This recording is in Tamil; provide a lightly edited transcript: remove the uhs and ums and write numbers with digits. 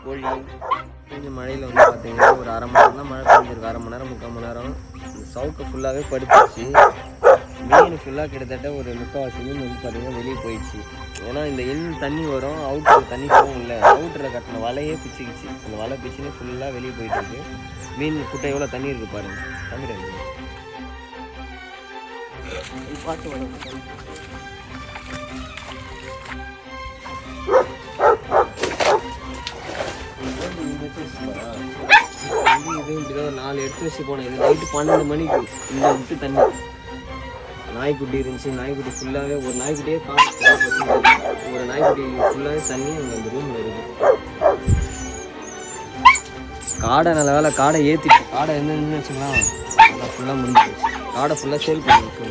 கோழி கொஞ்சம் மழையில் வந்து பார்த்தீங்கன்னா ஒரு அரை மணி நேரம் தான் மழை பெஞ்சிருக்கு, அரை மணி நேரம் 3/4 மணி நேரம். இந்த சவுக்கை ஃபுல்லாகவே படுத்துச்சு. மீன் ஃபுல்லாக கிட்டத்தட்ட ஒரு 3/4 மீன் வந்து பார்த்தீங்கன்னா வெளியே போயிடுச்சு. ஏன்னா இந்த தண்ணி வரும், அவுட்டர் தண்ணி போகும் இல்லை, அவுட்டரில் கட்டின வலையே பிச்சுக்கிச்சு. அந்த வலை பிச்சுன்னு ஃபுல்லாக வெளியே போயிட்டு இருக்கு. மீன் குட்டை எவ்வளோ தண்ணி இருக்குது பாருங்கள். தண்ணி இருக்குது பாட்டு வரும். இது இப்படிதான் 4 எடுத்து வச்சு போனேன். இது நைட்டு 12 மணிக்கு இந்த விட்டு தண்ணி. நாய்க்குட்டி இருந்துச்சு, நாய்க்குட்டி ஃபுல்லாகவே ஒரு நாய்க்குட்டியே ஒரு நாய்க்குட்டி ஃபுல்லாகவே தண்ணி அந்த ரூமில் இருக்குது. காடை நல்ல வேலை காடை ஏற்றிட்டு காடை என்னன்னு வச்சுக்கலாம், ஃபுல்லாக முடிஞ்சிடுச்சு. காடை ஃபுல்லாக சேல் பண்ணிருக்கு.